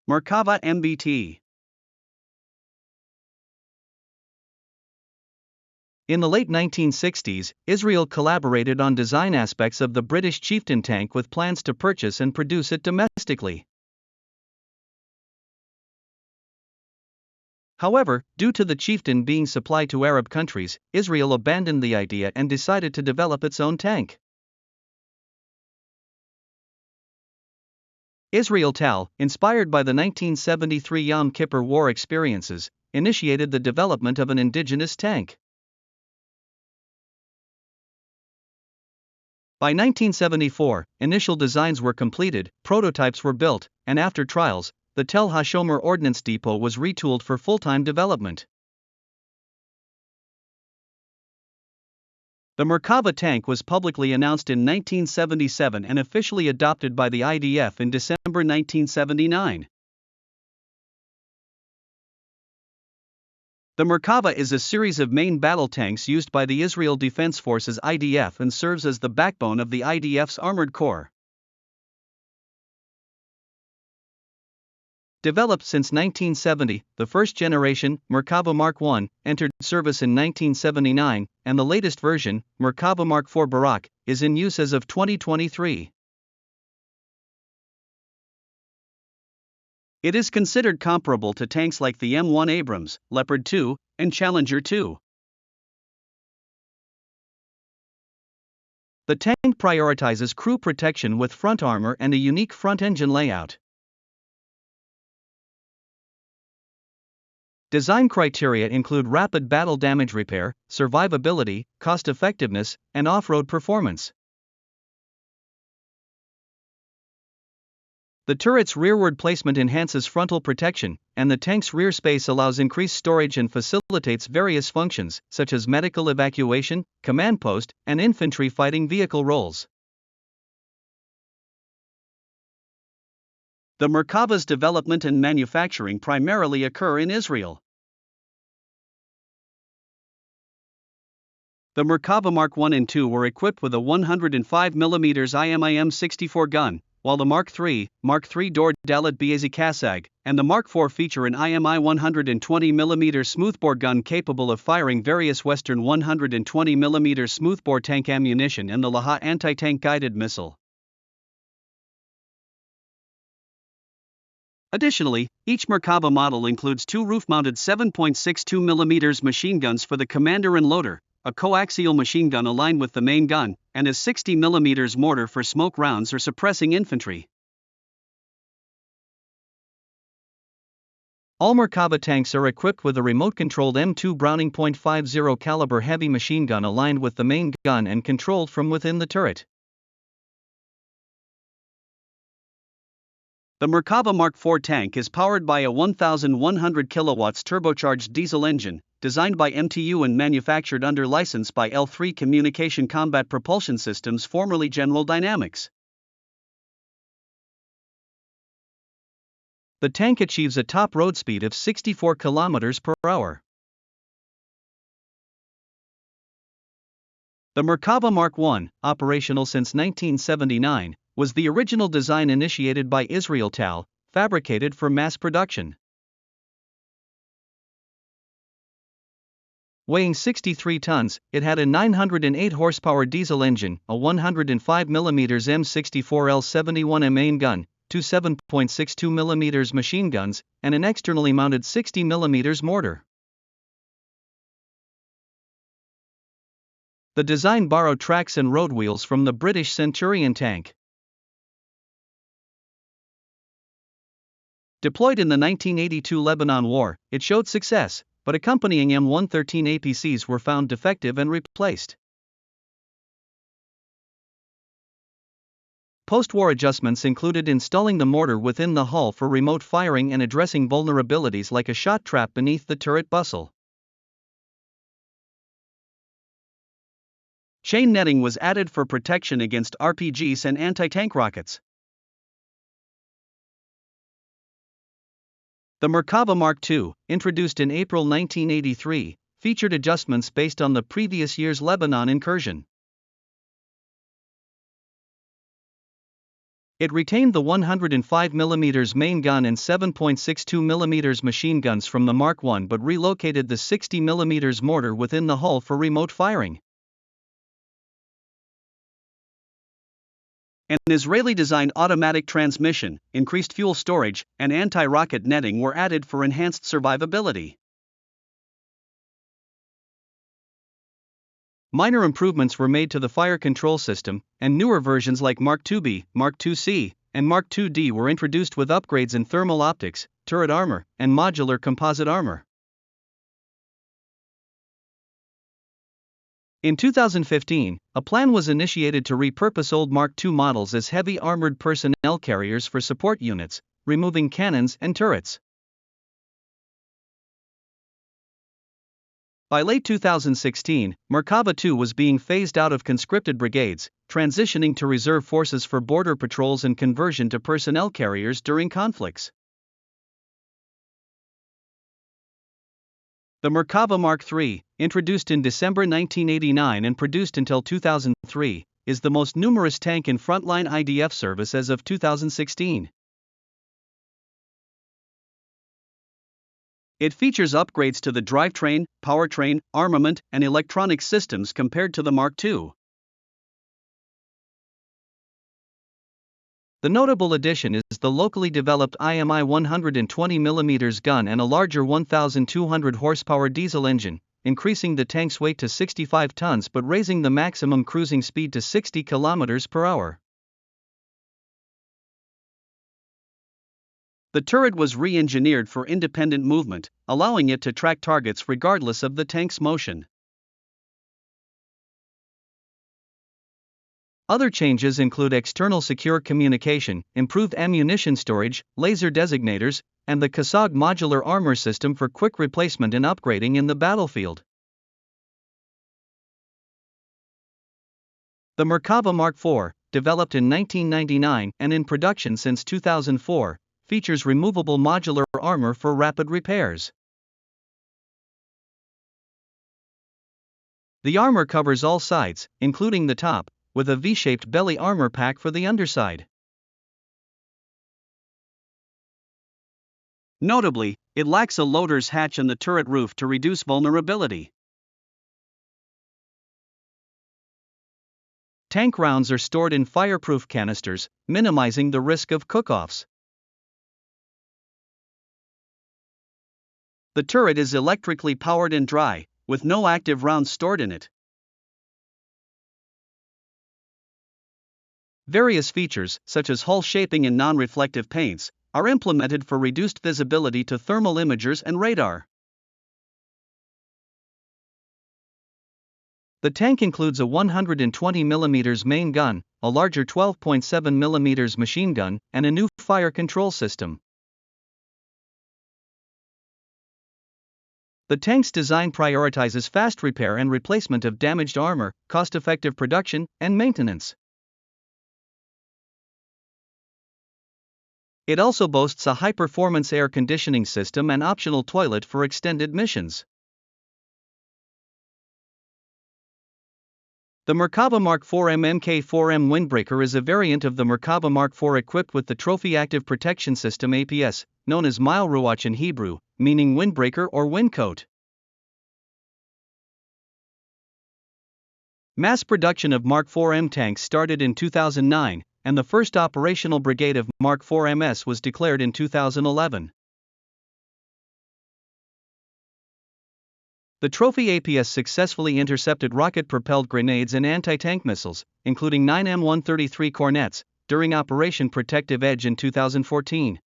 Merkava MBT. In the late 1960s, Israel collaborated on design aspects of the British Chieftain tank with plans to purchase and produce it domestically. However, due to the Chieftain being supplied to Arab countries, Israel abandoned the idea and decided to develop its own tank. Israel TAL, inspired by the 1973 Yom Kippur War experiences, initiated the development of an indigenous tank. By 1974, initial designs were completed, prototypes were built, and after trials, the Tel HaShomer Ordnance Depot was retooled for full-time development. The Merkava tank was publicly announced in 1977 and officially adopted by the IDF in December 1979. The Merkava is a series of main battle tanks used by the Israel Defense Forces (IDF) and serves as the backbone of the IDF's armored corps. Developed since 1970, the first generation, Merkava Mark I, entered service in 1979, and the latest version, Merkava Mark IV Barak, is in use as of 2023. It is considered comparable to tanks like the M1 Abrams, Leopard 2, and Challenger 2. The tank prioritizes crew protection with front armor and a unique front engine layout. Design criteria include rapid battle damage repair, survivability, cost-effectiveness, and off-road performance. The turret's rearward placement enhances frontal protection, and the tank's rear space allows increased storage and facilitates various functions, such as medical evacuation, command post, and infantry fighting vehicle roles. The Merkava's development and manufacturing primarily occur in Israel. The Merkava Mark I and II were equipped with a 105mm IMIM-64 gun, while the Mark III Dor Dalet Biezi Kasag, and the Mark IV feature an IMI 120mm smoothbore gun capable of firing various Western 120mm smoothbore tank ammunition and the Laha anti-tank guided missile. Additionally, each Merkava model includes two roof-mounted 7.62mm machine guns for the commander and loader, a coaxial machine gun aligned with the main gun, and a 60mm mortar for smoke rounds or suppressing infantry. All Merkava tanks are equipped with a remote-controlled M2 Browning .50 caliber heavy machine gun aligned with the main gun and controlled from within the turret. The Merkava Mark IV tank is powered by a 1,100 kilowatts turbocharged diesel engine, designed by MTU and manufactured under license by L3 Communication Combat Propulsion Systems, formerly General Dynamics. The tank achieves a top road speed of 64 km per hour. The Merkava Mark I, operational since 1979, was the original design initiated by Israel TAL, fabricated for mass production. Weighing 63 tons, it had a 908 horsepower diesel engine, a 105mm M64L71M main gun, two 7.62mm machine guns, and an externally mounted 60mm mortar. The design borrowed tracks and road wheels from the British Centurion tank. Deployed in the 1982 Lebanon War, it showed success, but accompanying M113 APCs were found defective and replaced. Post-war adjustments included installing the mortar within the hull for remote firing and addressing vulnerabilities like a shot trap beneath the turret bustle. Chain netting was added for protection against RPGs and anti-tank rockets. The Merkava Mark II, introduced in April 1983, featured adjustments based on the previous year's Lebanon incursion. It retained the 105mm main gun and 7.62mm machine guns from the Mark I but relocated the 60mm mortar within the hull for remote firing. An Israeli-designed automatic transmission, increased fuel storage, and anti-rocket netting were added for enhanced survivability. Minor improvements were made to the fire control system, and newer versions like Mark IIb, Mark IIc, and Mark IId were introduced with upgrades in thermal optics, turret armor, and modular composite armor. In 2015, a plan was initiated to repurpose old Mark II models as heavy armored personnel carriers for support units, removing cannons and turrets. By late 2016, Merkava II was being phased out of conscripted brigades, transitioning to reserve forces for border patrols and conversion to personnel carriers during conflicts. The Merkava Mark III, introduced in December 1989 and produced until 2003, is the most numerous tank in frontline IDF service as of 2016. It features upgrades to the drivetrain, powertrain, armament, and electronic systems compared to the Mark II. The notable addition is the locally developed IMI 120mm gun and a larger 1,200 horsepower diesel engine, increasing the tank's weight to 65 tons but raising the maximum cruising speed to 60 km per hour. The turret was re-engineered for independent movement, allowing it to track targets regardless of the tank's motion. Other changes include external secure communication, improved ammunition storage, laser designators, and the KASAG modular armor system for quick replacement and upgrading in the battlefield. The Merkava Mark IV, developed in 1999 and in production since 2004, features removable modular armor for rapid repairs. The armor covers all sides, including the top, with a V-shaped belly armor pack for the underside. Notably, it lacks a loader's hatch in the turret roof to reduce vulnerability. Tank rounds are stored in fireproof canisters, minimizing the risk of cook-offs. The turret is electrically powered and dry, with no active rounds stored in it. Various features, such as hull shaping and non-reflective paints, are implemented for reduced visibility to thermal imagers and radar. The tank includes a 120mm main gun, a larger 12.7mm machine gun, and a new fire control system. The tank's design prioritizes fast repair and replacement of damaged armor, cost-effective production, and maintenance. It also boasts a high-performance air conditioning system and optional toilet for extended missions. The Merkava Mark IVM Mk4M windbreaker is a variant of the Merkava Mark IV equipped with the Trophy Active Protection System APS, known as Mile Ruach in Hebrew, meaning windbreaker or windcoat. Mass production of Mark IVM tanks started in 2009, and the first operational brigade of Mark IV MS was declared in 2011. The Trophy APS successfully intercepted rocket-propelled grenades and anti-tank missiles, including 9 M133 Cornets, during Operation Protective Edge in 2014.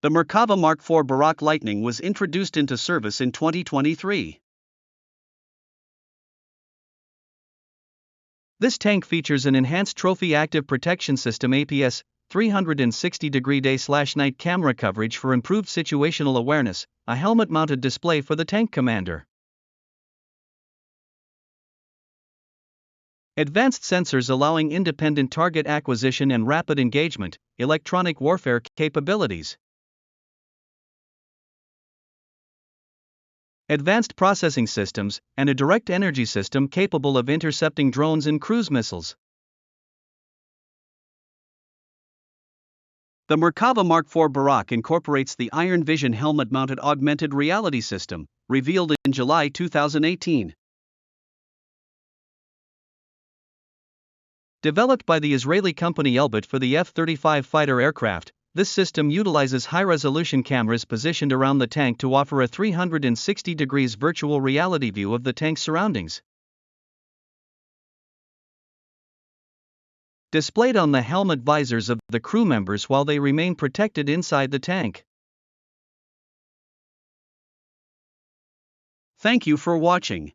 The Merkava Mark IV Barak Lightning was introduced into service in 2023. This tank features an enhanced Trophy Active Protection System APS, 360-degree day/night camera coverage for improved situational awareness, a helmet-mounted display for the tank commander. Advanced sensors allowing independent target acquisition and rapid engagement, electronic warfare capabilities. advanced processing systems, and a direct energy system capable of intercepting drones and cruise missiles. The Merkava Mark IV Barak incorporates the Iron Vision helmet-mounted augmented reality system, revealed in July 2018. Developed by the Israeli company Elbit for the F-35 fighter aircraft, this system utilizes high-resolution cameras positioned around the tank to offer a 360 degrees virtual reality view of the tank's surroundings. Displayed on the helmet visors of the crew members while they remain protected inside the tank. Thank you for watching.